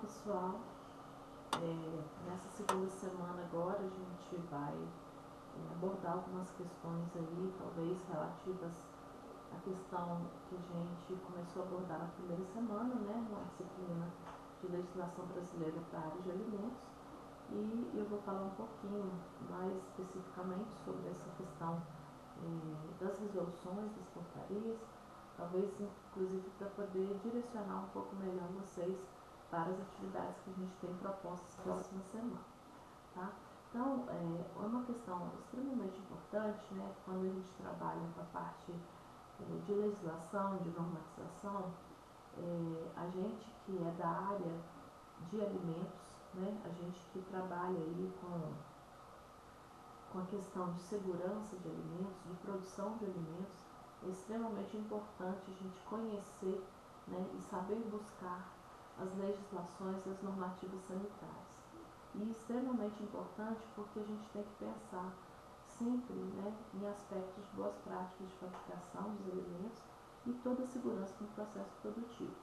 pessoal, nessa segunda semana agora a gente vai abordar algumas questões aí, talvez relativas à questão que a gente começou a abordar na primeira semana, né, uma disciplina de legislação brasileira para a área de alimentos, e eu vou falar um pouquinho mais especificamente sobre essa questão das resoluções, das portarias, talvez inclusive para poder direcionar um pouco melhor vocês para as atividades que a gente tem propostas para a próxima semana, tá? Então, é uma questão extremamente importante, né, quando a gente trabalha com a parte de legislação, de normatização, a gente que é da área de alimentos, né, a gente que trabalha aí com a questão de segurança de alimentos, de produção de alimentos, é extremamente importante a gente conhecer, né, e saber buscar as legislações e as normativas sanitárias. E extremamente importante porque a gente tem que pensar sempre, né, em aspectos de boas práticas de fabricação dos alimentos e toda a segurança no processo produtivo,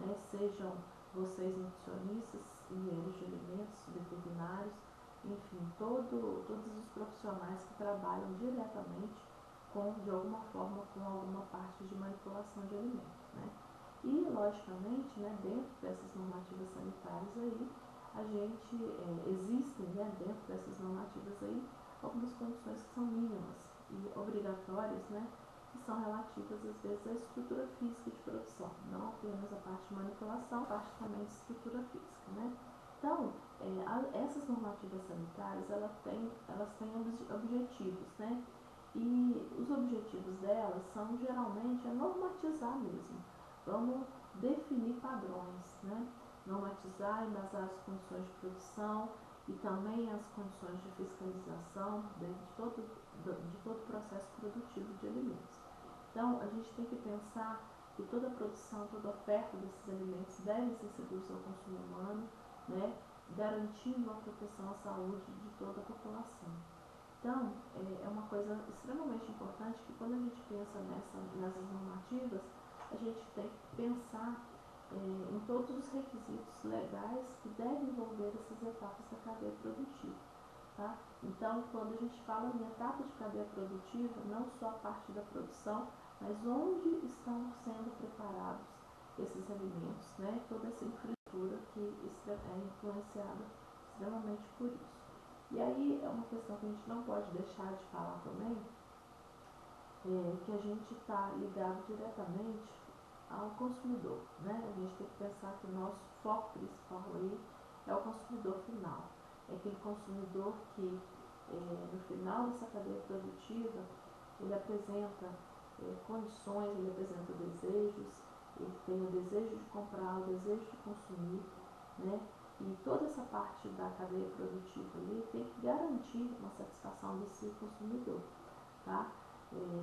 né, sejam vocês nutricionistas, engenheiros de alimentos, veterinários, enfim, todos os profissionais que trabalham diretamente de alguma forma, com alguma parte de manipulação de alimentos, né? E, logicamente, né, dentro dessas normativas sanitárias aí, a gente, existem, né, dentro dessas normativas aí, algumas condições que são mínimas e obrigatórias, né, que são relativas, às vezes, à estrutura física de produção, não apenas a parte de manipulação, a parte também de estrutura física, né? Então, essas normativas sanitárias, elas têm objetivos, né? E os objetivos delas são, geralmente, normatizar mesmo. Vamos definir padrões, né? Normatizar e embasar as condições de produção e também as condições de fiscalização de todo o processo produtivo de alimentos. Então, a gente tem que pensar que toda a produção, toda a oferta desses alimentos devem ser seguros ao consumo humano, né, garantindo a proteção à saúde de toda a população. Então, é uma coisa extremamente importante que quando a gente pensa nessas normativas, a gente tem que pensar em todos os requisitos legais que devem envolver essas etapas da cadeia produtiva. Tá? Então, quando a gente fala em etapa de cadeia produtiva, não só a parte da produção, mas onde estão sendo preparados esses alimentos, né? Toda essa infraestrutura que é influenciada extremamente por isso. E aí é uma questão que a gente não pode deixar de falar também, que a gente está ligado diretamente ao consumidor, né? A gente tem que pensar que o nosso foco principal aí é o consumidor final. É aquele consumidor que, no final dessa cadeia produtiva, ele apresenta condições, ele apresenta desejos, ele tem o desejo de comprar, o desejo de consumir, né? E toda essa parte da cadeia produtiva ali tem que garantir uma satisfação desse consumidor, tá?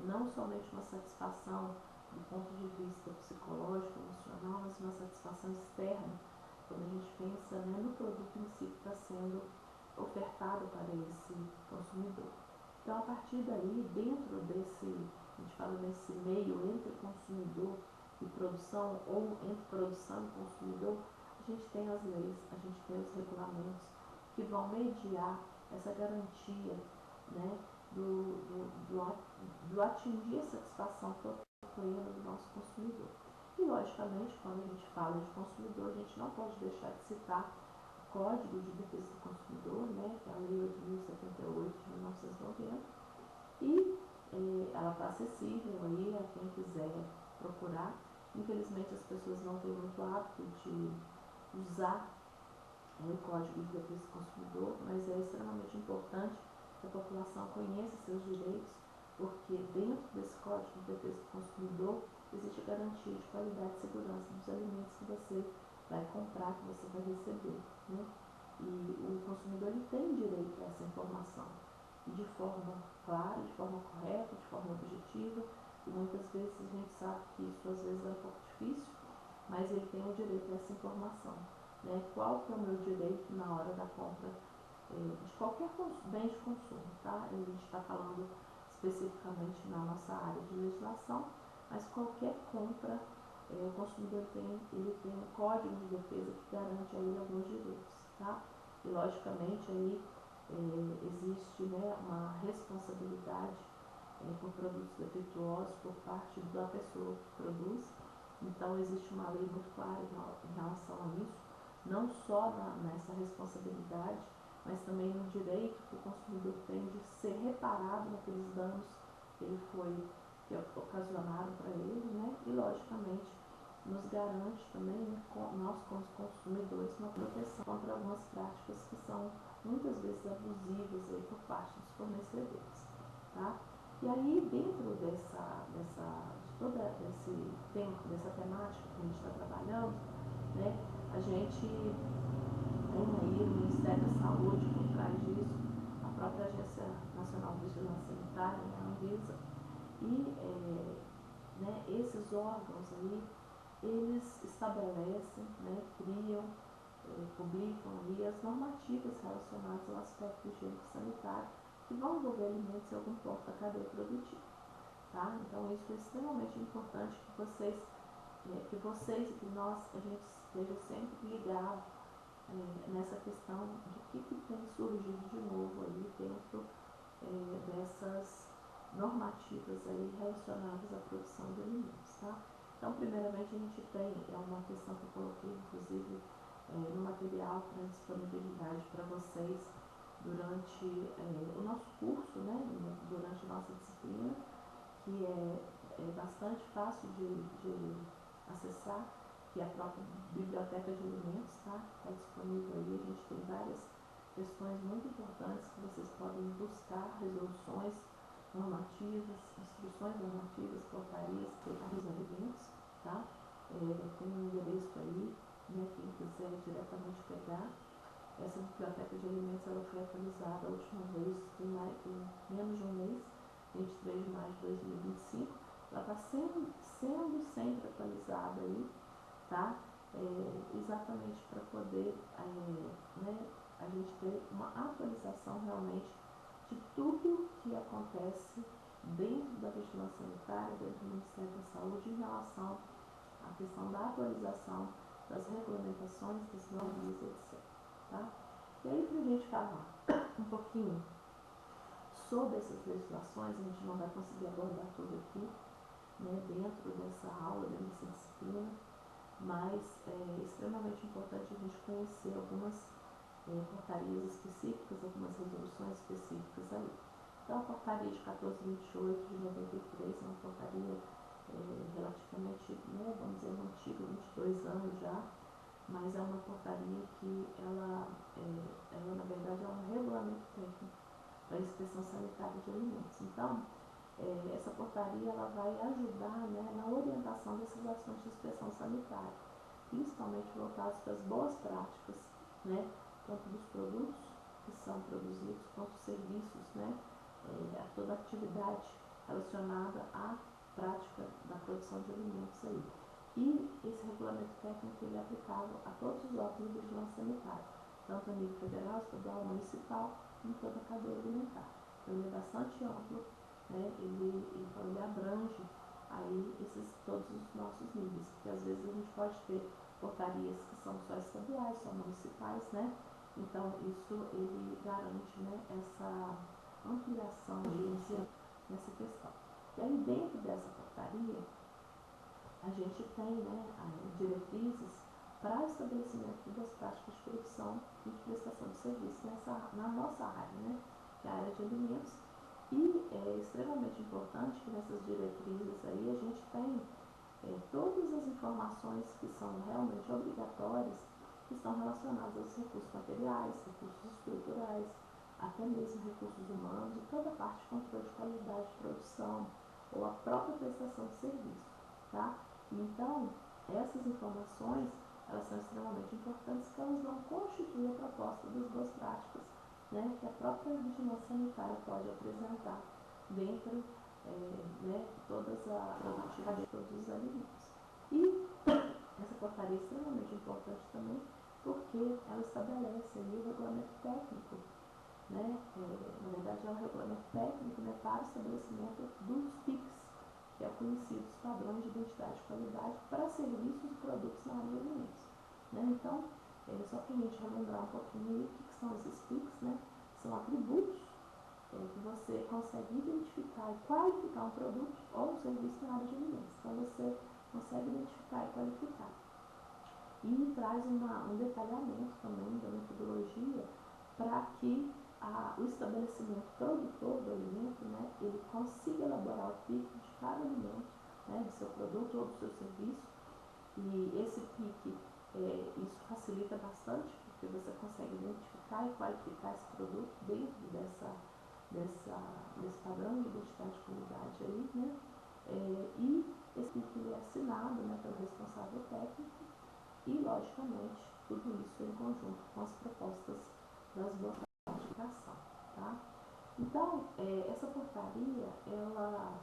Não somente uma satisfação do ponto de vista psicológico, emocional, mas uma satisfação externa, quando a gente pensa, né, no produto em si que está sendo ofertado para esse consumidor. Então, a partir daí, dentro desse, a gente fala nesse meio entre consumidor e produção, ou entre produção e consumidor, a gente tem as leis, a gente tem os regulamentos que vão mediar essa garantia, né, do atingir a satisfação plena do nosso consumidor. E, logicamente, quando a gente fala de consumidor, a gente não pode deixar de citar o Código de Defesa do Consumidor, né, que é a Lei 8.078 de 1990, e ela está acessível aí a quem quiser procurar. Infelizmente, as pessoas não têm muito hábito de usar o Código de Defesa do Consumidor, mas é extremamente importante que a população conheça seus direitos, porque dentro desse Código de Defesa do Consumidor existe a garantia de qualidade e segurança dos alimentos que você vai comprar, que você vai receber, né? E o consumidor ele tem direito a essa informação, e de forma clara, de forma correta, de forma objetiva, e muitas vezes a gente sabe que isso às vezes é um pouco difícil, mas ele tem o direito a essa informação, né? Qual que é o meu direito na hora da compra de qualquer bem de consumo, tá? A gente está falando especificamente na nossa área de legislação, mas qualquer compra o consumidor ele tem um código de defesa que garante a ele alguns direitos, tá? E logicamente aí existe, né, uma responsabilidade por produtos defeituosos por parte da pessoa que produz. Então existe uma lei muito clara em relação a isso, não só nessa responsabilidade, mas também no direito que o consumidor tem de ser reparado naqueles danos que ocasionaram para ele, né? E logicamente nos garante também, né, nós como consumidores, uma proteção contra algumas práticas que são muitas vezes abusivas aí por parte dos fornecedores, tá? E aí dentro de toda dessa temática que a gente está trabalhando, né, a gente tem aí o Ministério da Saúde por trás disso, a própria Agência Nacional de Vigilância Sanitária, né, a Anvisa, e né, esses órgãos aí, eles estabelecem, né, criam, publicam aí as normativas relacionadas ao aspecto higiênico sanitário que vão envolver alimentos em algum ponto da cadeia produtiva, tá? Então isso é extremamente importante que nós, a gente esteja sempre ligado nessa questão de que tem surgido de novo aí dentro dessas normativas aí relacionadas à produção de alimentos, tá? Então, primeiramente, a gente tem, uma questão que eu coloquei, inclusive, no material para disponibilidade para vocês durante o nosso curso, né, durante a nossa disciplina, que é bastante fácil de acessar, que é a própria Biblioteca de Alimentos, tá? Está disponível aí, a gente tem várias questões muito importantes que vocês podem buscar, resoluções normativas, instruções normativas, portarias dos alimentos, tá? Tem um endereço aí, né, quem quiser diretamente pegar. Essa biblioteca de alimentos ela foi atualizada a última vez tem menos de um mês, 23 de maio de 2025. Ela está sendo sempre atualizada aí, tá? Exatamente para poder né, a gente ter uma atualização realmente de tudo que acontece dentro da vigilância sanitária, dentro do Ministério da Saúde, em relação à questão da atualização das regulamentações, das normas, etc. Tá? E aí, para a gente falar um pouquinho sobre essas legislações, a gente não vai conseguir abordar tudo aqui, né, dentro dessa aula, dentro dessa disciplina, mas é extremamente importante a gente conhecer algumas portarias específicas, algumas resoluções específicas ali. Então, a portaria de 1428 de 93 é uma portaria relativamente, né, vamos dizer, antiga, 22 anos já, mas é uma portaria que ela na verdade, é um regulamento técnico para a inspeção sanitária de alimentos. Então, essa portaria ela vai ajudar, né, na orientação dessas ações de inspeção sanitária, principalmente voltadas para as boas práticas, né, tanto dos produtos que são produzidos quanto dos serviços, né, a toda atividade relacionada à prática da produção de alimentos aí. E esse regulamento técnico ele é aplicável a todos os órgãos de vigilância sanitária, tanto a nível federal, estadual, municipal, em toda a cadeia alimentar. Então ele é bastante amplo, né? Então ele abrange aí todos os nossos níveis, porque às vezes a gente pode ter portarias que são só estaduais, só municipais, né? Então isso ele garante, né, essa ampliação nessa questão. E aí dentro dessa portaria a gente tem, né, diretrizes para estabelecimento de boas práticas de produção e de prestação de serviço na nossa área, né, que é a área de alimentos. E é extremamente importante que nessas diretrizes aí a gente tem todas as informações que são realmente obrigatórias, que estão relacionadas aos recursos materiais, recursos estruturais, até mesmo recursos humanos e toda a parte de controle de qualidade de produção ou a própria prestação de serviço, tá? Então, essas informações, elas são extremamente importantes, porque elas vão constituir a proposta das boas práticas, né, que a própria vigilância sanitária pode apresentar dentro né, todas a produtividade de todos os alimentos. E essa portaria é extremamente importante também, porque ela estabelece aí o regulamento técnico, né, na verdade é um regulamento técnico, né, para o estabelecimento dos PICs, que é o conhecido os padrões de identidade e qualidade para serviços e produtos na área de alimentos. Né? Então, só para a gente relembrar um pouquinho aí o que são esses PICs, né? São atributos que você consegue identificar e qualificar um produto ou um serviço na área de alimentos. Então, você consegue identificar e qualificar. E traz um detalhamento também da metodologia para que o estabelecimento produtor do alimento, né, ele consiga elaborar o PIC de cada alimento, né, do seu produto ou do seu serviço. E esse PIC, isso facilita bastante, porque você consegue identificar e qualificar esse produto dentro desse padrão de identidade de qualidade aí, né? E esse PIC é assinado, né, pelo responsável técnico e, logicamente, tudo isso em conjunto com as propostas das boas práticas de aplicação, tá? Então, essa portaria, ela,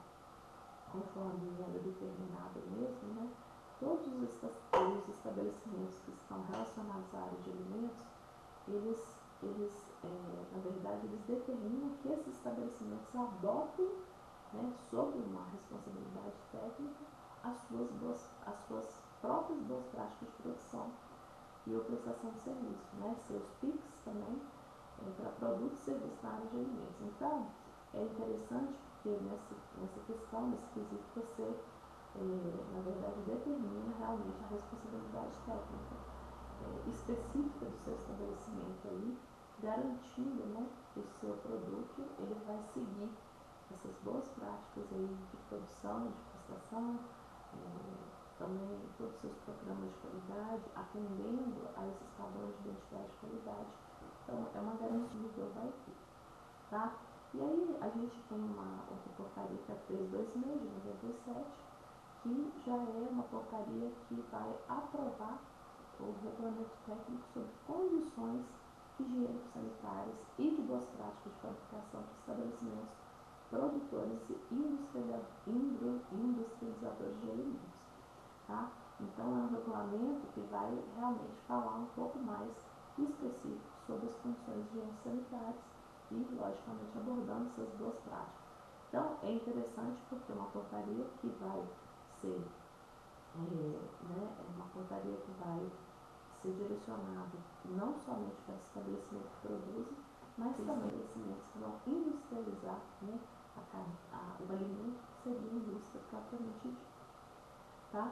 conforme ela é determinada mesmo, né, todos os estabelecimentos que estão relacionados à área de alimentos, na verdade, eles determinam que esses estabelecimentos adotem, né, sob uma responsabilidade técnica, as suas próprias boas práticas de produção e ou prestação de serviço, né, seus PICs também, para produtos e serviços na área de alimentos. Então, é interessante porque nessa questão, nesse quesito, você, na verdade, determina realmente a responsabilidade técnica específica do seu estabelecimento aí, garantindo, né, que o seu produto ele vai seguir essas boas práticas aí de produção, de prestação, também todos os seus programas de qualidade, atendendo a esses padrões de identidade de qualidade. Então, é uma garantia da equipe, tá? E aí, a gente tem uma outra portaria que é a 326 de 97, que já é uma portaria que vai aprovar o regulamento técnico sobre condições higiênico-sanitárias e de boas práticas de fabricação para estabelecimentos produtores e industrializadores de alimentos. Tá? Então, é um regulamento que vai realmente falar um pouco mais específico sobre as condições higiênico-sanitárias e, logicamente, abordando essas boas práticas. Então, é interessante porque é uma portaria que vai ser, uma portaria que vai ser direcionada não somente para estabelecimentos que produzem, mas também estabelecimentos que vão industrializar, né, o alimento, que seria a indústria propriamente dita. Tá?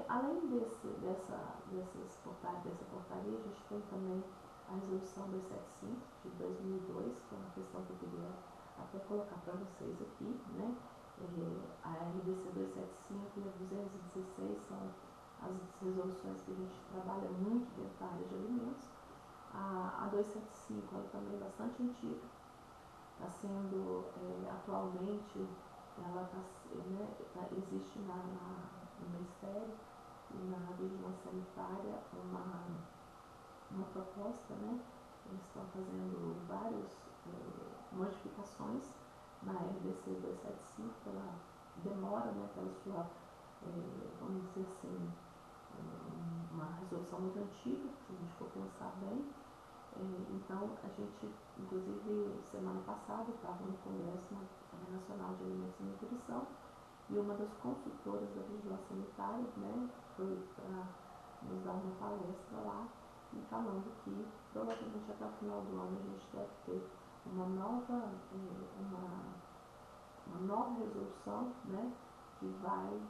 Além dessa portaria, a gente tem também a resolução 275 de 2002, que é uma questão que eu queria até colocar para vocês aqui, né? A RDC 275 e a 216 são as resoluções que a gente trabalha muito dentro da área de alimentos. A 275 ela também é bastante antiga, está sendo atualmente, ela existe no Ministério e na Vigilância Sanitária uma proposta, né? Eles estão fazendo várias modificações na RDC 275 pela demora, né, pela sua, vamos dizer assim, uma resolução muito antiga, se a gente for pensar bem. Então, a gente, inclusive, semana passada, estava no Congresso Nacional de Alimentos e Nutrição, e uma das consultoras da Vigilância Sanitária, né, foi para nos dar uma palestra lá, e falando que provavelmente até o final do ano a gente deve ter uma nova resolução, né, que vai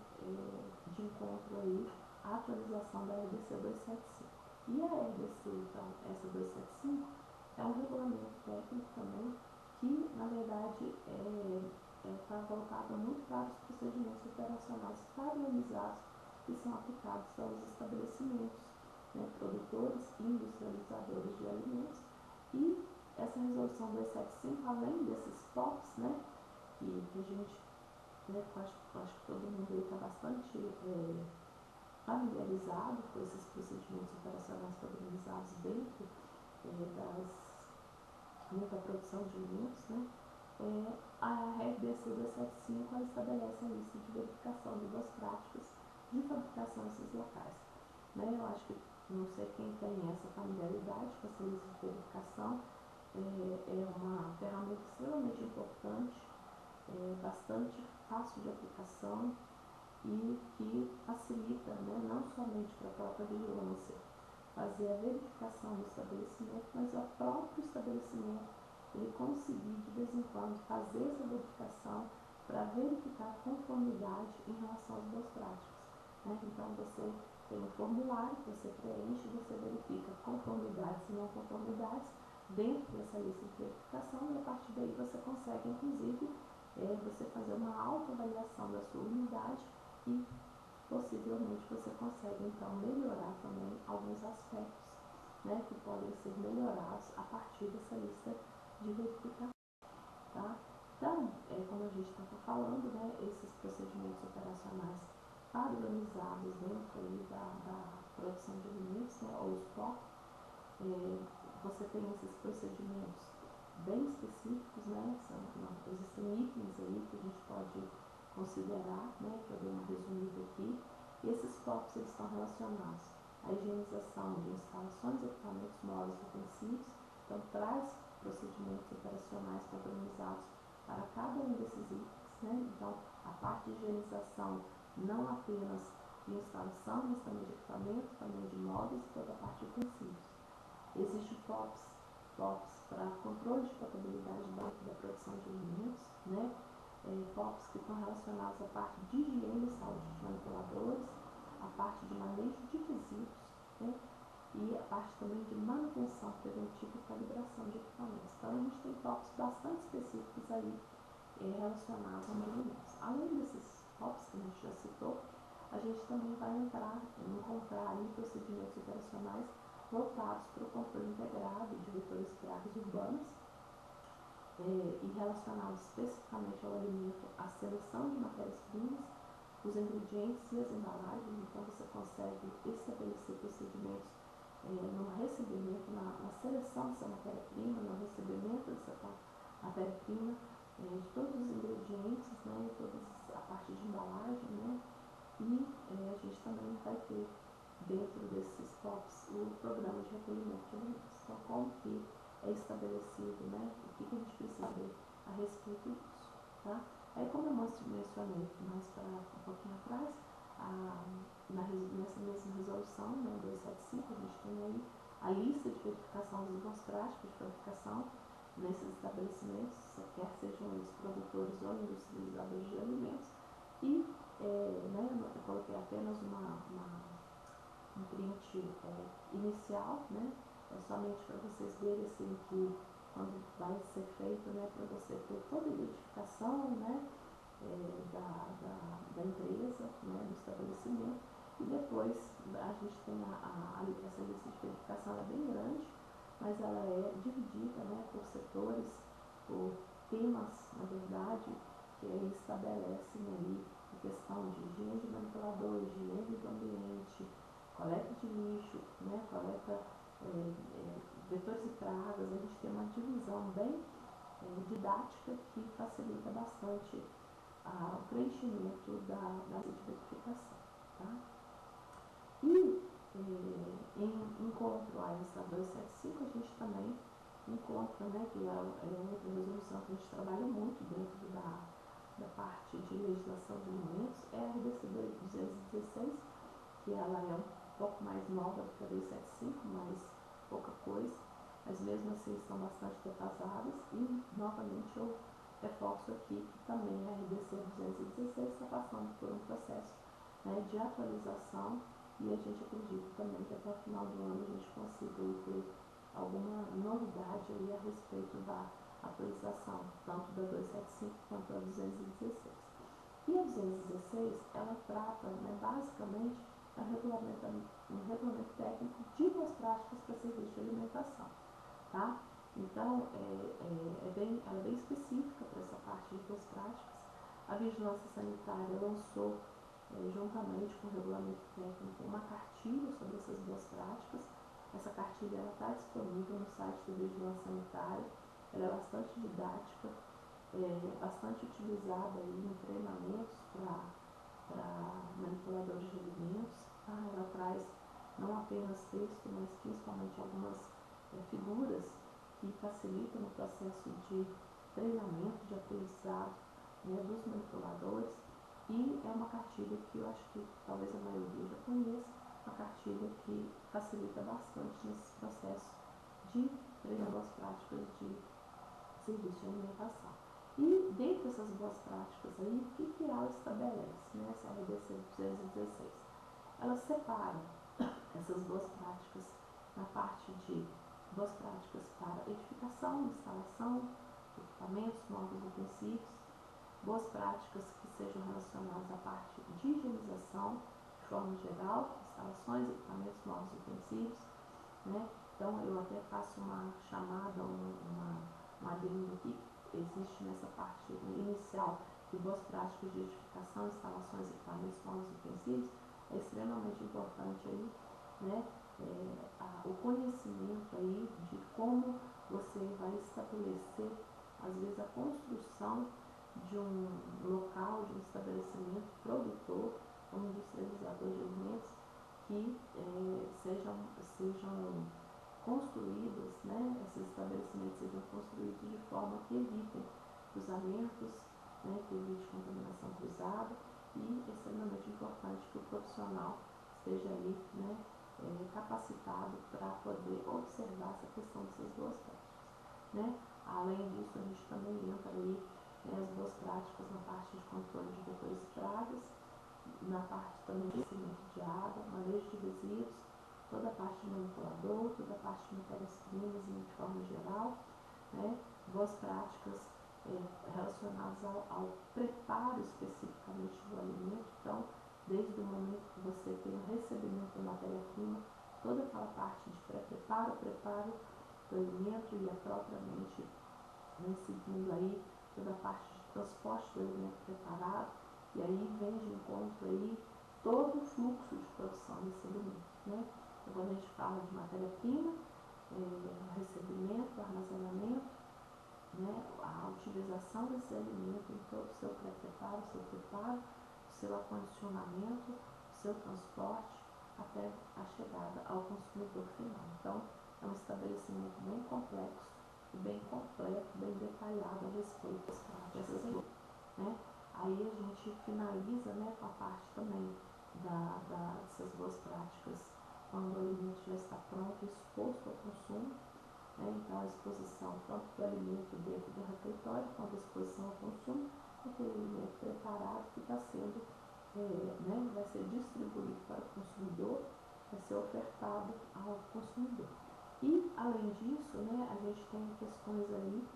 de encontro aí à atualização da RDC 275. E a RDC, então, essa 275, é um regulamento técnico também que, na verdade, está voltado muito para os procedimentos operacionais padronizados que são aplicados aos estabelecimentos, né, produtores e industrializadores de alimentos. E essa resolução 275, além desses POPs, né, que a gente, né, acho que todo mundo está bastante familiarizado com esses procedimentos operacionais padronizados dentro da produção de alimentos, né? A RDC 275 ela estabelece a lista de verificação de boas práticas de fabricação nesses locais. Né? Eu acho que, não sei quem tem essa familiaridade com essa lista de verificação, é uma ferramenta extremamente importante bastante fácil de aplicação e que facilita, né, não somente para a própria vigilância fazer a verificação do estabelecimento, mas ao próprio estabelecimento ele conseguir de vez em quando fazer essa verificação para verificar a conformidade em relação às boas práticas, né? Então você tem um formulário que você preenche, você verifica conformidades e não conformidades dentro dessa lista de verificação e a partir daí você consegue inclusive você fazer uma autoavaliação da sua unidade e possivelmente você consegue então melhorar também alguns aspectos, né, que podem ser melhorados a partir dessa lista de verificação, tá? Então, como a gente estava falando, né, esses procedimentos operacionais padronizados dentro aí da produção de alimentos, né, ou os POP, você tem esses procedimentos bem específicos, né, existem itens aí que a gente pode considerar, né, que eu dei uma resumida aqui, e esses POPs eles estão relacionados à higienização de instalações, equipamentos móveis e utensílios, então traz procedimentos operacionais padronizados para cada um desses itens, né, então a parte de higienização não apenas de instalação, mas também de equipamentos, também de móveis e toda a parte de utensílios. Existem POPs para controle de potabilidade dentro da produção de alimentos, né? POPs que estão relacionados à parte de higiene e saúde de manipuladores, a parte de manejo de resíduos, né? E a parte também de manutenção preventiva e calibração de equipamentos. Então a gente tem POPs bastante específicos aí relacionados a alimentos. Além desses POPs que a gente já citou, a gente também vai encontrar aí procedimentos operacionais voltados para o controle integrado de vetores e pragas urbanas e relacionados especificamente ao alimento, a seleção de matérias-primas, os ingredientes e as embalagens. Então você consegue estabelecer procedimentos no recebimento, na seleção dessa matéria-prima, no recebimento dessa matéria-prima, de todos os ingredientes, né, toda a parte de embalagem, né, e a gente também vai ter dentro desses POPs o programa de recolhimento de alimentos. Então, como que é estabelecido, né, o que a gente precisa ver a respeito disso, tá? Aí, como eu mencionei mais para um pouquinho atrás, nessa mesma resolução, né, 275, a gente tem aí a lista de verificação das boas práticas de fabricação nesses estabelecimentos, quer sejam eles produtores ou industrializadores de alimentos, e né, eu coloquei apenas um print inicial, né, somente para vocês verem assim, que quando vai ser feito, né, para você ter toda a identificação, né, da empresa, né, do estabelecimento, e depois a gente tem essa lista de verificação, ela é bem grande, mas ela é dividida, né, por setores, por temas, na verdade, que aí estabelecem aí a questão de higiene de manipulador, higiene do ambiente, coleta de lixo, né, coleta vetores e pragas. A gente tem uma divisão bem didática que facilita bastante o preenchimento da verificação, tá? E em encontro a essa 275, a gente também encontra, né, que é outra resolução que a gente trabalha muito dentro da parte de legislação de alimentos, é a RDC 216, que ela é um pouco mais nova do que a 275, mas pouca coisa, mas mesmo assim estão bastante defasadas, e novamente eu reforço aqui que também a RDC 216 está passando por um processo, né, de atualização, e a gente acredita também que até o final do ano a gente consiga ter alguma novidade aí a respeito da atualização, tanto da 275 quanto da 216. E a 216, ela trata, né, basicamente, um regulamento técnico de boas práticas para serviço de alimentação, tá? Então, ela é bem específica para essa parte de boas práticas. A Vigilância Sanitária lançou, juntamente com o regulamento técnico, uma cartilha sobre essas boas práticas. Essa cartilha está disponível no site da Vigilância Sanitária. Ela é bastante didática, bastante utilizada aí em treinamentos para manipuladores de alimentos. Tá? Ela traz não apenas texto, mas principalmente algumas figuras que facilitam o processo de treinamento, de aprendizado, né, dos manipuladores, e é uma cartilha que eu acho que talvez a maioria já conheça, uma cartilha que facilita bastante nesses processos de treinar boas práticas de serviço de alimentação. E dentre essas boas práticas aí, o que ela estabelece, né, essa RDC 216? Ela separa essas boas práticas na parte de boas práticas para edificação, instalação, equipamentos, novos utensílios, boas práticas que sejam relacionadas à parte de higienização, de forma geral, instalações, equipamentos, novos utensílios, né? Então eu até faço uma chamada, uma adendo aqui, existe nessa parte inicial de boas práticas de edificação, instalações, equipamentos, novos utensílios, é extremamente importante aí, né? O conhecimento aí de como você vai estabelecer, às vezes, a construção de um local, de um estabelecimento produtor, um industrializador de alimentos, que sejam construídos, né, esses estabelecimentos sejam construídos de forma que evitem cruzamentos, né, que evite contaminação cruzada, e é extremamente importante que o profissional esteja ali, né, capacitado para poder observar essa questão dessas boas práticas, né. Além disso, a gente também entra aí, né, as boas práticas na parte de controle de vetores e pragas, na parte também de crescimento de água, manejo de resíduos, toda a parte de manipulador, toda a parte de matérias-primas de forma geral, né? Boas práticas relacionadas ao preparo especificamente do alimento. Então, desde o momento que você tem o recebimento da matéria-prima, toda aquela parte de pré-preparo, preparo do alimento e propriamente, né, seguindo aí toda a parte de transporte do alimento preparado, e aí vem de encontro aí todo o fluxo de produção desse alimento, né? Então, quando a gente fala de matéria-prima, recebimento, armazenamento, né, a utilização desse alimento em todo o seu pré-preparo, o seu acondicionamento, o seu transporte, até a chegada ao consumidor final. Então, é um estabelecimento bem complexo e bem completo, bem detalhado a respeito das práticas, né? Aí a gente finaliza, né, com a parte também dessas boas práticas quando o alimento já está pronto e exposto ao consumo, né? Então a exposição tanto do alimento dentro do refeitório quanto a exposição ao consumo, aquele alimento preparado que está sendo, né, vai ser distribuído para o consumidor, vai ser ofertado ao consumidor. E além disso, né, a gente tem questões aí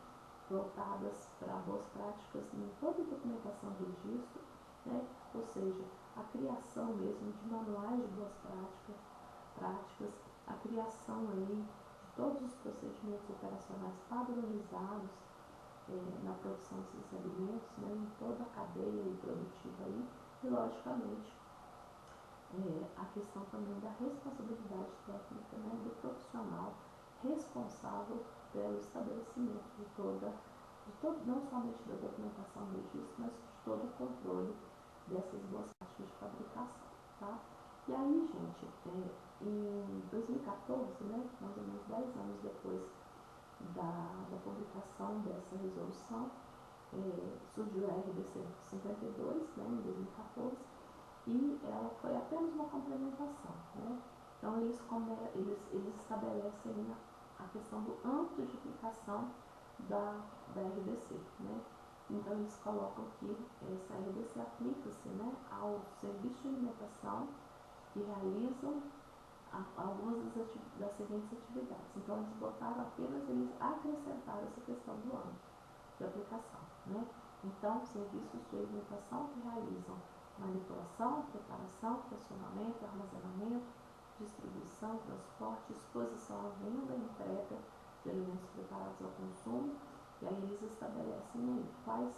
voltadas para boas práticas em toda a documentação de registro, né? Ou seja, a criação mesmo de manuais de boas práticas, a criação aí de todos os procedimentos operacionais padronizados na produção desses alimentos, né, em toda a cadeia produtiva aí, e logicamente a questão também da responsabilidade técnica, né, do profissional responsável pelo estabelecimento de todo, não somente da documentação do registro, mas de todo o controle dessas boas práticas de fabricação, tá? E aí, gente, em 2014, né, mais ou menos 10 anos depois da publicação dessa resolução, surgiu a RDC 52, né, em 2014, e ela foi apenas uma complementação, né? Então eles estabelecem a questão do âmbito de aplicação da RDC, né? Então eles colocam que essa RDC aplica-se, né, ao serviço de alimentação que realizam algumas das seguintes atividades. Então eles botaram apenas, eles acrescentaram essa questão do âmbito de aplicação, né? Então, serviços de alimentação que realizam manipulação, preparação, fracionamento, armazenamento, distribuição, transporte, exposição à venda e entrega de alimentos preparados ao consumo. E aí eles estabelecem aí quais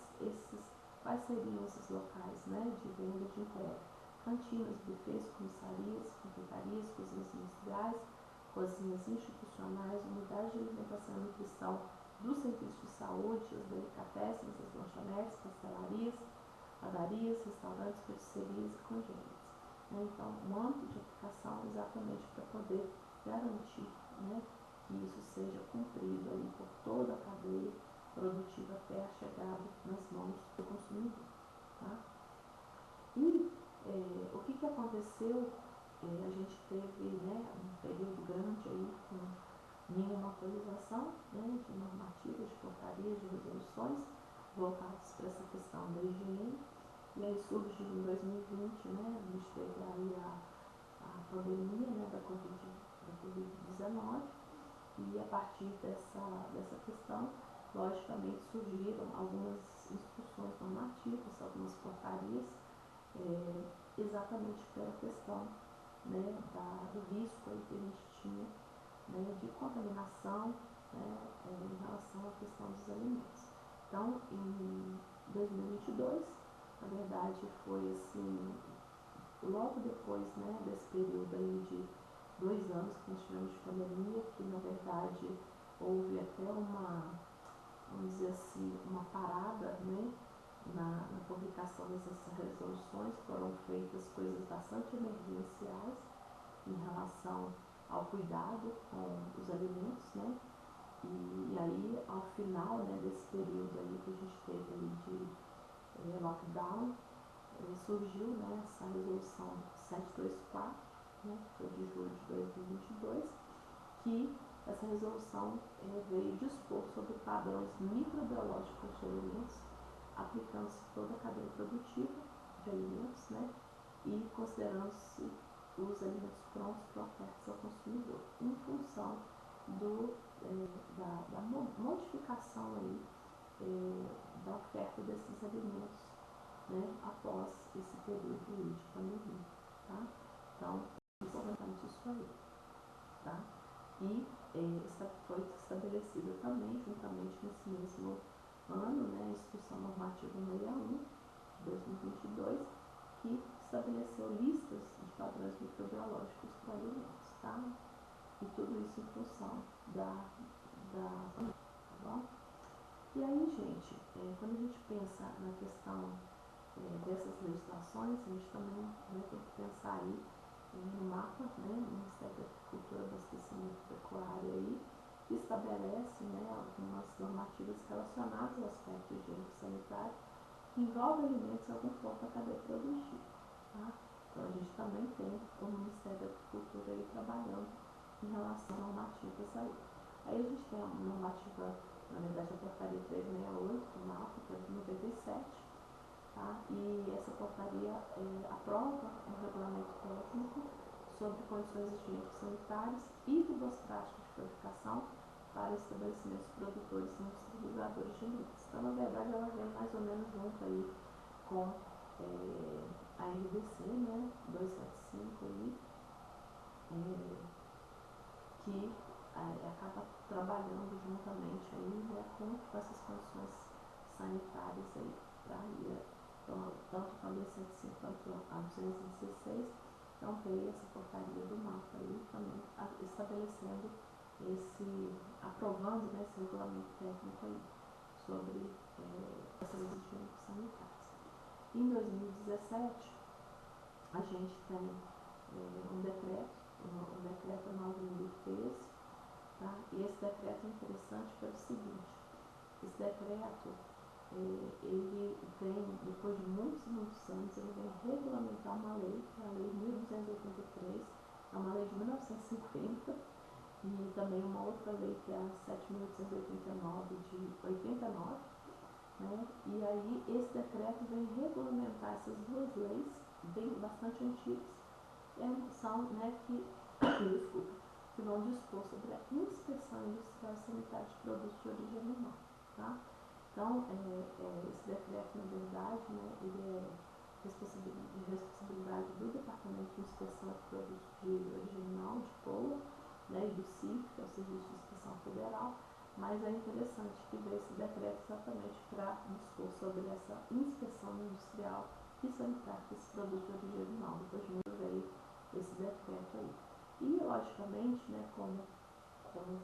seriam esses locais, né, de venda e de entrega: cantinas, bufês, comissarias, confeitarias, cozinhas industriais, cozinhas institucionais, unidades de alimentação e nutrição do serviço de saúde, as delicatessens, as lanchonetes, pastelarias, padarias, restaurantes, paticerias e congêneres. Então, um âmbito de aplicação exatamente para poder garantir, né, que isso seja cumprido aí por toda a cadeia produtiva até a chegada nas mãos do consumidor. Tá? E o que aconteceu? A gente teve, né, um período grande aí com nenhuma atualização, né, de normativas, de portarias, de resoluções voltadas para essa questão da higiene. E aí surgiu em 2020, né, a gente teve aí a pandemia, né, da Covid-19, e a partir dessa questão, logicamente, surgiram algumas instruções normativas, algumas portarias, exatamente pela questão, né, do risco aí que a gente tinha, né, de contaminação, né, em relação à questão dos alimentos. Então, em 2022, na verdade, foi assim, logo depois, né, desse período aí de 2 anos que nós tivemos de pandemia, que na verdade houve até vamos dizer assim, uma parada, né, na publicação dessas resoluções. Foram feitas coisas bastante emergenciais em relação ao cuidado com os alimentos, né, e aí ao final, né, desse período aí que a gente teve aí de lockdown, surgiu, né, essa resolução 724, né, que foi de julho de 2022, que essa resolução veio dispor sobre padrões microbiológicos de alimentos, aplicando-se toda a cadeia produtiva de alimentos, né, e considerando-se os alimentos prontos para ofertas ao consumidor, em função da modificação aí, da oferta desses alimentos, né, após esse período de pandemia, tá? Então, importante isso aí, tá? E foi estabelecida também, juntamente nesse mesmo ano, né, a Instrução Normativa 61 de 2022, que estabeleceu listas de padrões microbiológicos para alimentos, tá? E tudo isso em função tá bom? E aí, gente, quando a gente pensa na questão dessas legislações, a gente também, né, tem que pensar aí no mapa, né, no Ministério da Agricultura, Abastecimento e Pecuária aí, que estabelece, né, algumas normativas relacionadas ao aspecto higiênico-sanitário que envolvem alimentos em algum ponto da cadeia produtiva. Tá? Então a gente também tem o Ministério da Agricultura aí trabalhando em relação a normativas aí. Aí a gente tem a normativa, na verdade a portaria 368 do MAPA, que é de 97, tá? E essa portaria aprova um regulamento técnico sobre condições higiênico-sanitárias e de boas práticas de fabricação para estabelecimentos produtores e industrializadores de alimentos. Então, na verdade, ela vem mais ou menos junto aí com a NDC, né, 275 aí, que acaba trabalhando juntamente aí, né, com essas condições sanitárias aí, tá? Então, tanto a 275 quanto a 216, então veio essa portaria do MAPA aí também estabelecendo aprovando, né, esse regulamento técnico aí sobre essas higiênicos sanitárias. Em 2017, a gente tem um decreto 9.013, tá? E esse decreto é interessante pelo seguinte: esse decreto, ele vem, depois de muitos anos, ele vem regulamentar uma lei, que é a Lei 1283, é uma lei de 1950, e também uma outra lei, que é a 7.889 de 89, né? E aí esse decreto vem regulamentar essas duas leis, bem bastante antigas, são, né, desculpa, que vão dispor sobre a inspeção industrial e sanitária de produtos de origem animal, tá? Então, esse decreto, na verdade, né, ele é de responsabilidade do Departamento de Inspeção de Produtos de Origem Animal, de POA, né, e do CIF, que é o Serviço de Inspeção Federal, mas é interessante que veio esse decreto exatamente para dispor sobre essa inspeção industrial e sanitária desses produtos de origem animal. Depois de muito veio esse decreto aí. E, logicamente, né, como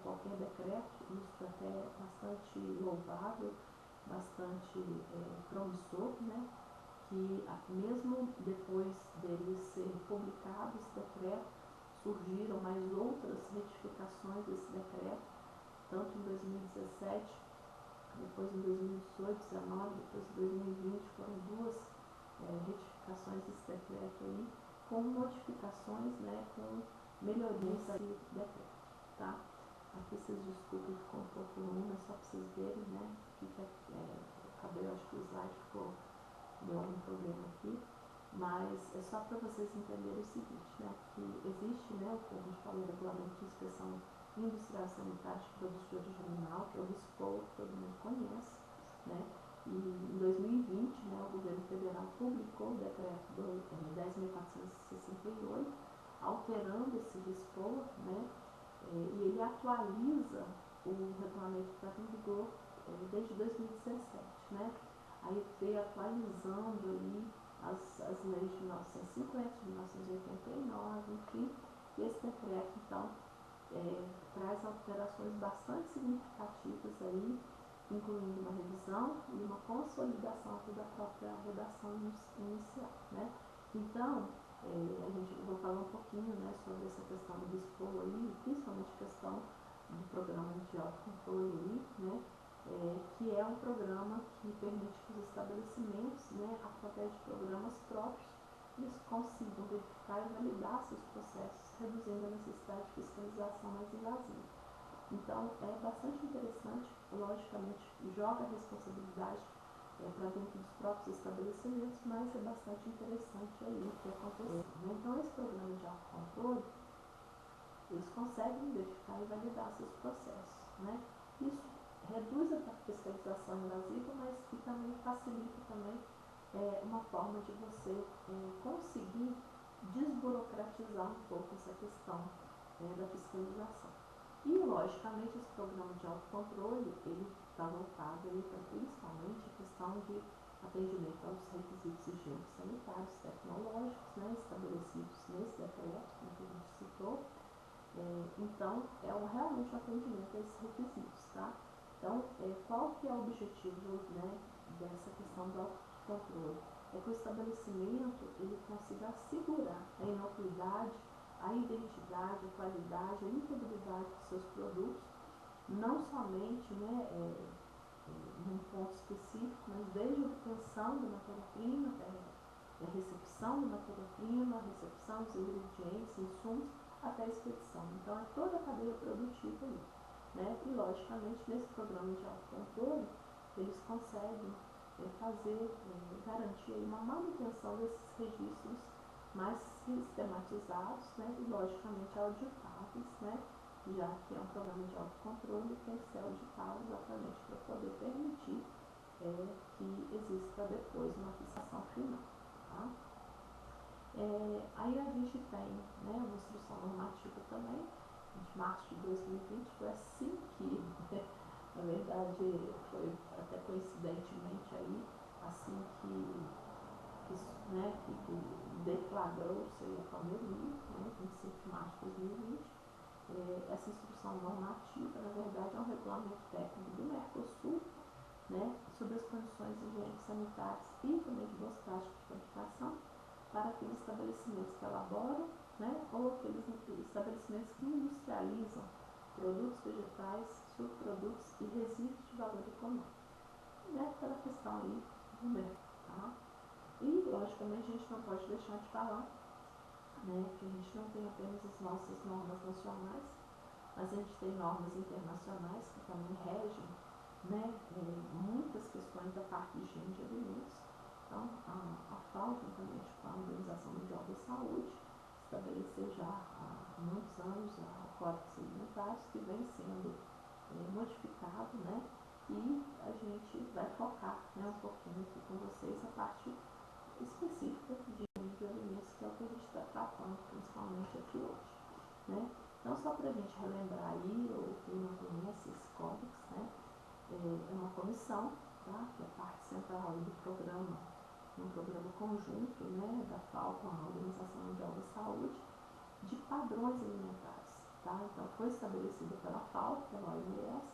qualquer decreto, isso até é bastante louvável, bastante promissor, né, que mesmo depois dele ser publicado, esse decreto, surgiram mais outras retificações desse decreto, tanto em 2017 depois em 2018, 2019, depois em 2020 foram duas retificações desse decreto aí, com modificações, né, com melhorias aí do decreto, tá? Aqui vocês desculpem, ficou um pouco longo, é só para vocês verem, né, que acabei, acho que o slide deu algum problema aqui, mas é só para vocês entenderem o seguinte, né, que existe, né, o que a gente fala, o Regulamento de Inspeção Industrial Sanitária de Produtos de Origem Animal, que é o RISPOL, que todo mundo conhece, né, e em 2020, né, o governo federal publicou o decreto 10.468, alterando esse RISPOL, né, e ele atualiza o regulamento que está em vigor desde 2017, né? Aí veio atualizando aí as leis de 1950, de 1989, enfim, e esse decreto, então, traz alterações bastante significativas aí, incluindo uma revisão e uma consolidação da própria redação inicial, né? Então, a gente vou falar um pouquinho, né, sobre essa questão do BISPOL aí, principalmente a questão do programa de autocontrole aí, né, que é um programa que permite que os estabelecimentos, né, através de programas próprios, eles consigam verificar e validar seus processos, reduzindo a necessidade de fiscalização mais invasiva. Então, é bastante interessante, logicamente, joga a responsabilidade para dentro dos próprios estabelecimentos, mas é bastante interessante aí o que aconteceu. Então, esse programa de autocontrole, eles conseguem verificar e validar seus processos, né? Isso reduz a fiscalização invasiva, mas que também facilita também uma forma de você conseguir desburocratizar um pouco essa questão da fiscalização. E, logicamente, esse programa de autocontrole, ele está voltado aí para principalmente a questão de atendimento aos requisitos higiênico-sanitários tecnológicos, né, estabelecidos nesse decreto, como que a gente citou. Então, realmente um atendimento a esses requisitos, tá? Então, qual que é o objetivo, né, dessa questão do autocontrole? É que o estabelecimento ele consiga assegurar a inocuidade, a identidade, a qualidade, a integridade dos seus produtos, não somente, né, num ponto específico, mas desde a obtenção da matéria-prima, a recepção da matéria-prima, a recepção dos ingredientes, insumos, até a expedição. Então, é toda a cadeia produtiva aí, né? E, logicamente, nesse programa de autocontrole, eles conseguem garantir aí uma manutenção desses registros mais sistematizados, né? E, logicamente, auditáveis, né? Já que é um programa de autocontrole, tem que ser auditado exatamente para poder permitir que exista depois uma fiscalização final, tá? Aí a gente tem, né, uma instrução normativa também, de março de 2020, foi assim que, na verdade, foi até coincidentemente aí, assim que deflagrou-se a pandemia, né, 25 de março de 2020, essa instrução normativa, na verdade, é um regulamento técnico do Mercosul, né, sobre as condições higiênico-sanitárias e também de boas práticas de fabricação para aqueles estabelecimentos que elaboram, né, ou aqueles estabelecimentos que industrializam produtos vegetais, subprodutos e resíduos de valor econômico. Né, pela questão aí do mercado. Tá? E, logicamente, a gente não pode deixar de falar, né, que a gente não tem apenas as nossas normas nacionais, mas a gente tem normas internacionais que também regem, né, muitas questões da parte de higiene de alimentos. Então, a FAO, juntamente com a Organização Mundial da Saúde, estabeleceu já há muitos anos o Códex Alimentar, que vem sendo modificado, né, e a gente vai focar, né, um pouquinho aqui com vocês a parte específica de higiene de alimentos, que é o que a gente está tratando principalmente aqui hoje, né. Então, só para a gente relembrar aí, ou quem não conhece esse Códex, né, é uma comissão, tá, que é parte central do programa, um programa conjunto, né, da FAO com a Organização Mundial da Saúde, de padrões alimentares, tá? Então, foi estabelecida pela FAO, pela OMS,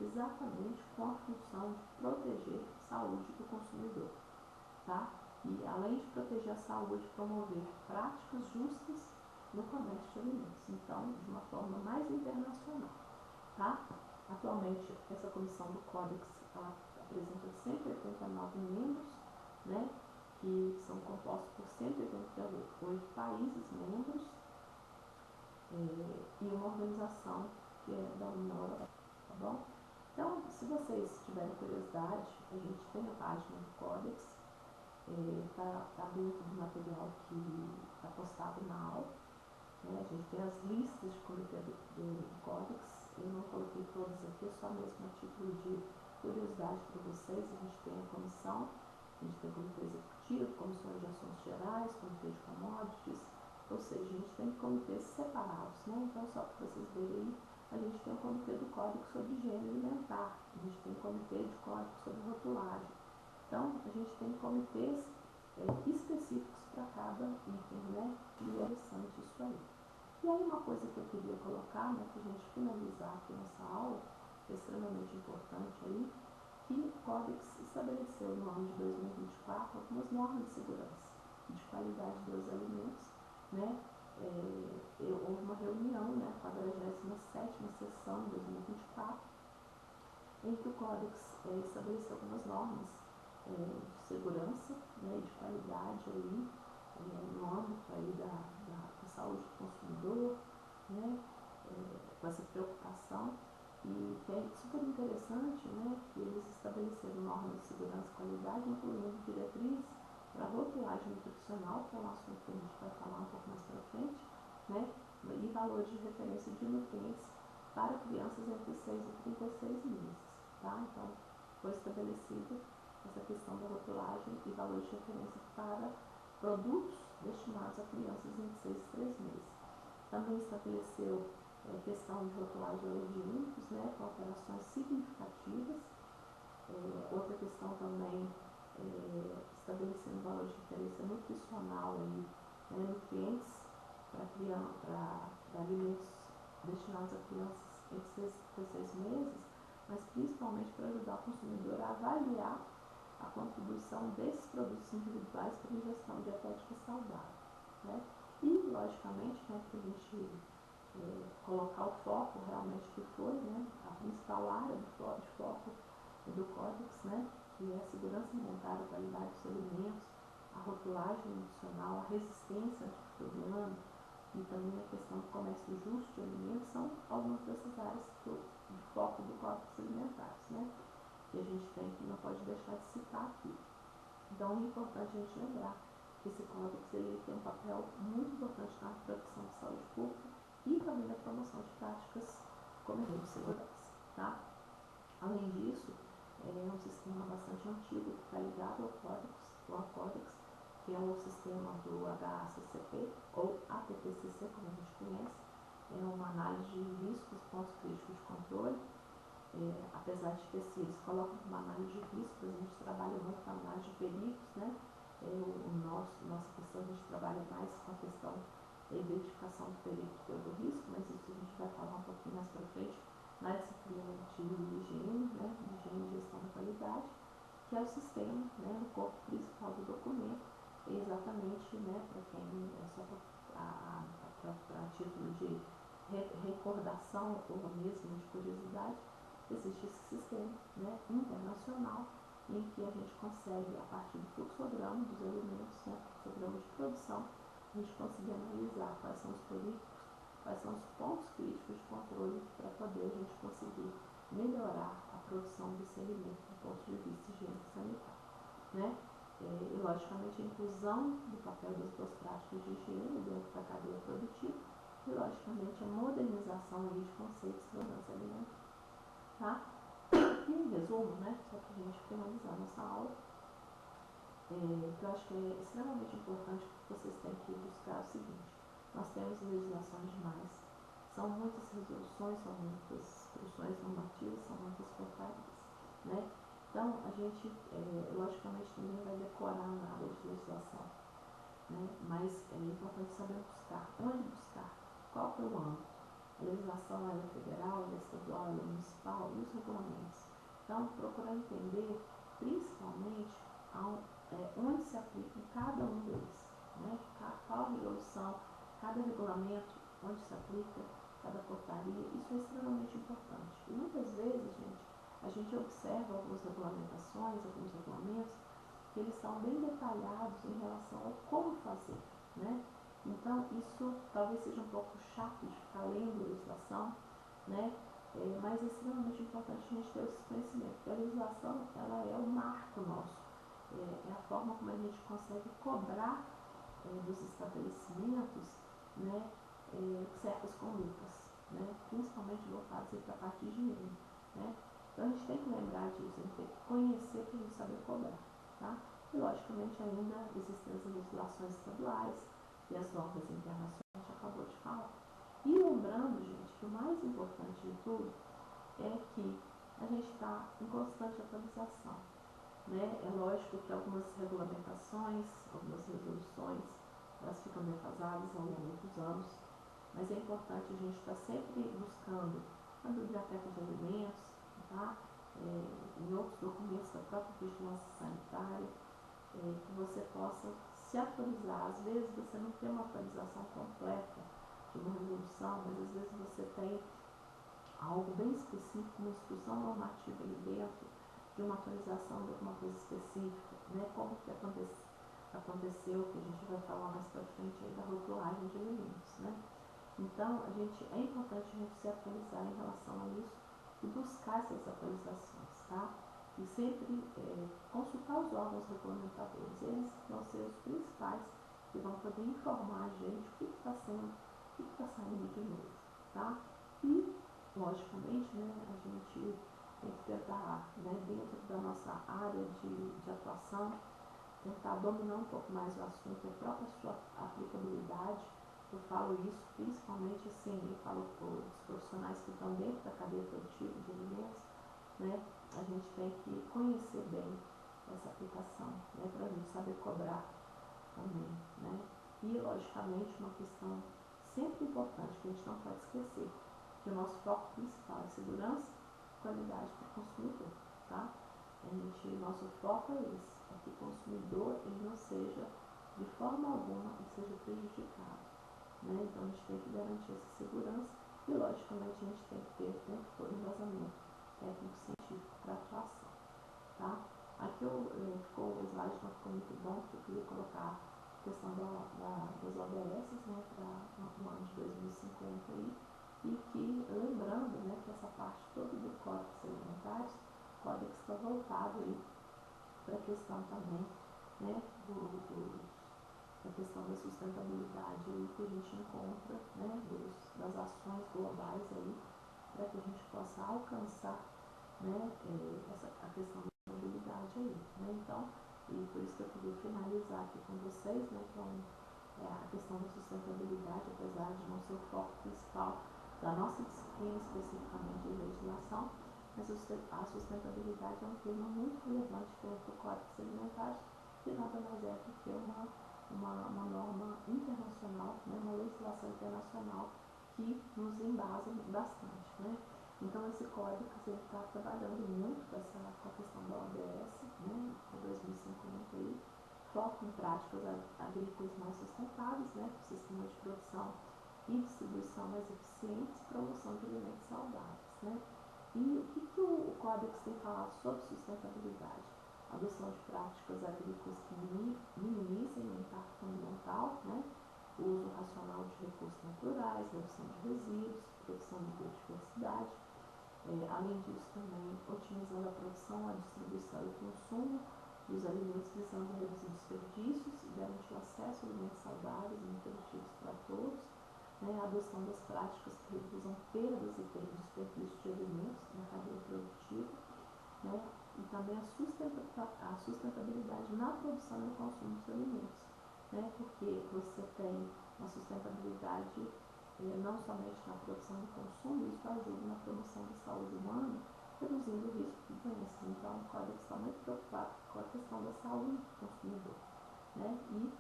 exatamente com a função de proteger a saúde do consumidor, tá? E, além de proteger a saúde, promover práticas justas no comércio de alimentos, então, de uma forma mais internacional, tá? Atualmente, essa comissão do Códex ela apresenta 189 membros, né, que são compostos por 188 países membros, e uma organização que é da União Europeia, tá bom? Então, se vocês tiverem curiosidade, a gente tem a página do Codex, tá dentro do material que está postado na aula, né? A gente tem as listas de comitê do Codex, eu não coloquei todas aqui, só mesmo a título de curiosidade para vocês. A gente tem a comissão, a gente tem o comitê executivo, comissões de assuntos gerais, comitê de commodities, ou seja, a gente tem comitês separados, né? Então, só para vocês verem aí, a gente tem o comitê do Código sobre higiene alimentar, a gente tem o comitê de código sobre rotulagem. Então, a gente tem comitês específicos para cada item, né? E é interessante isso aí. E aí, uma coisa que eu queria colocar, né, para a gente finalizar aqui nossa aula, que é extremamente importante aí, que o Codex estabeleceu no ano de 2024 algumas normas de segurança e de qualidade dos alimentos, né? Houve uma reunião, né, a 47ª sessão de 2024, em que o Codex estabeleceu algumas normas de segurança, né, e de qualidade aí, no âmbito aí da saúde do consumidor, né, com essa preocupação, e que é super interessante, né, que eles estabeleceram normas de segurança e qualidade, incluindo diretrizes para rotulagem nutricional, que é um assunto que a gente vai falar um pouco mais para frente, né, e valores de referência de nutrientes para crianças entre 6 e 36 meses, tá? Então, foi estabelecida essa questão da rotulagem e valores de referência para produtos destinados a crianças entre 6 e 3 meses. Também estabeleceu questão de rotulagem alergênicos, né, com alterações significativas. Outra questão também, estabelecendo valor de referência nutricional aí, né, nutrientes para alimentos destinados a crianças entre 6 e 16 meses, mas principalmente para ajudar o consumidor a avaliar a contribuição desses produtos individuais para a ingestão dietética saudável, né? E, logicamente, né, para a gente colocar o foco realmente que foi, né, a principal área de foco do Códex, né, que é a segurança alimentar, a qualidade dos alimentos, a rotulagem nutricional, a resistência antimicrobiana e também a questão do comércio justo de alimentos, são algumas dessas áreas de foco do Códex Alimentares, né, que a gente tem, que não pode deixar de citar aqui. Então, é importante a gente lembrar que esse Códex ele tem um papel muito importante na proteção da saúde pública e também na promoção de práticas comerciais de segurança, tá? Além disso, é um sistema bastante antigo que está ligado ao Codex, que é o sistema do HACCP, ou ATTCC, como a gente conhece. É uma análise de riscos e pontos críticos de controle. Apesar de que se eles colocam uma análise de riscos, a gente trabalha muito com a análise de perigos, né? Nossa questão, a gente trabalha mais com a questão da identificação do perigo do risco, mas isso a gente vai falar um pouquinho mais para frente na disciplina de higiene, né, de higiene e gestão da qualidade, que é o sistema, né, o corpo principal do documento, exatamente, né, para quem é só para título de recordação ou mesmo de curiosidade, existe esse sistema, né, internacional, em que a gente consegue, a partir do fluxograma dos alimentos, né, fluxograma de produção, a gente conseguir analisar quais são os perigos, quais são os pontos críticos de controle para poder a gente conseguir melhorar a produção desse alimento do ponto de vista higiênico e sanitário, né? E logicamente a inclusão do papel das boas práticas de higiene dentro da cadeia produtiva e logicamente a modernização aí de conceitos de segurança alimentar, tá? E em resumo, né, só para a gente finalizar nossa aula, que eu acho que é extremamente importante que vocês têm que buscar o seguinte: nós temos legislações demais, são muitas resoluções, são muitas instruções normativas, são muitas portarias, né? Então, a gente, logicamente, ninguém vai decorar nada de legislação, né? Mas é importante saber buscar. Onde buscar? Qual que é o âmbito? A legislação ela é federal, ela é estadual, ela é municipal e os regulamentos. Então, procurar entender, principalmente, onde se aplica cada um deles, né? Qual resolução, cada regulamento, onde se aplica, cada portaria, isso é extremamente importante. E muitas vezes, gente, a gente observa algumas regulamentações, alguns regulamentos, que eles são bem detalhados em relação ao como fazer, né? Então, isso talvez seja um pouco chato de ficar lendo a legislação, né? Mas é extremamente importante a gente ter esse conhecimento, porque a legislação, ela é o marco nosso, é a forma como a gente consegue cobrar dos estabelecimentos, né, certas condutas, né, principalmente voltadas para a parte de higiene, né. Então a gente tem que lembrar disso, a gente tem que conhecer para a gente saber cobrar, tá? E logicamente ainda existem as legislações estaduais e as normas internacionais, a gente acabou de falar. E lembrando, gente, que o mais importante de tudo é que a gente está em constante atualização, né? É lógico que algumas regulamentações, algumas resoluções, elas ficam defasadas ao longo dos anos, mas é importante a gente estar sempre buscando na biblioteca de alimentos, tá? Em outros documentos da própria vigilância sanitária, que você possa se atualizar. Às vezes você não tem uma atualização completa de uma resolução, mas às vezes você tem algo bem específico, uma instrução normativa ali dentro de uma atualização de alguma coisa específica, né? Como que aconteceu, que a gente vai falar mais para frente aí da rotulagem de alimentos, né? Então, é importante a gente se atualizar em relação a isso e buscar essas atualizações, tá? E sempre consultar os órgãos regulamentadores, eles vão ser os principais que vão poder informar a gente o que está sendo, o que está saindo de novo, tá? E, logicamente, né, a gente tem que tentar, né, dentro da nossa área de atuação, tentar dominar um pouco mais o assunto, a própria sua aplicabilidade. Eu falo isso principalmente assim, eu falo para os profissionais que estão dentro da cadeia produtiva de alimentos, né? A gente tem que conhecer bem essa aplicação, né? Para a gente saber cobrar também, né? E, logicamente, uma questão sempre importante que a gente não pode esquecer, que o nosso foco principal é segurança e qualidade para o consumidor, tá? Nosso foco é esse, é que o consumidor ele não seja, de forma alguma, ele seja prejudicado, né? Então a gente tem que garantir essa segurança e, logicamente, a gente tem que ter o tempo todo embasamento técnico-científico para atuação, tá? Aqui ficou o slide, não ficou muito bom, porque eu queria colocar a questão das ODS, né, para o ano de 2050 aí, e que, lembrando, né, que essa parte toda do Códex Alimentares, o Códex está voltado aí para a questão também, né, da questão da sustentabilidade aí que a gente encontra, né, das ações globais aí, para que a gente possa alcançar, né, a questão da sustentabilidade aí, né. Então, e por isso que eu queria finalizar aqui com vocês, né, que a questão da sustentabilidade, apesar de não ser o foco principal da nossa disciplina, especificamente de legislação, mas a sustentabilidade é um tema muito relevante dentro do Código Alimentar, que nada mais é do que uma norma internacional, né, uma legislação internacional que nos embasa bastante, né. Então, esse código está trabalhando muito com a questão da ODS, né, para 2050 aí, foco em práticas agrícolas mais sustentáveis, né, com sistemas de produção e distribuição mais eficientes e promoção de alimentos saudáveis, né. E o que o Códex tem falado sobre sustentabilidade? Adoção de práticas agrícolas que minimizem o impacto ambiental, né, o uso racional de recursos naturais, redução de resíduos, produção de biodiversidade. Além disso, também otimizando a produção, a distribuição e o consumo dos alimentos, visando reduzir desperdícios e garantir o acesso a alimentos saudáveis e nutritivos para todos, né, a adoção das práticas que reduzam perdas e desperdícios de alimentos na cadeia produtiva, né, e também a sustentabilidade na produção e no consumo dos alimentos, né, porque você tem uma sustentabilidade não somente na produção e consumo, isso ajuda na promoção da saúde humana, reduzindo o risco de doenças. Então, o Código está muito preocupado com a questão da saúde do consumidor, né, e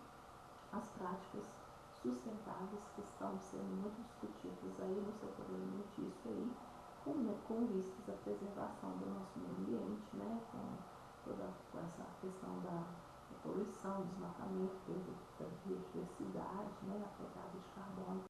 as práticas sustentáveis que estão sendo muito discutidas aí no setor alimentício aí, com vistas à preservação do nosso meio ambiente, né, com essa questão da poluição, desmatamento, perda da biodiversidade, né, a pegada de carbono.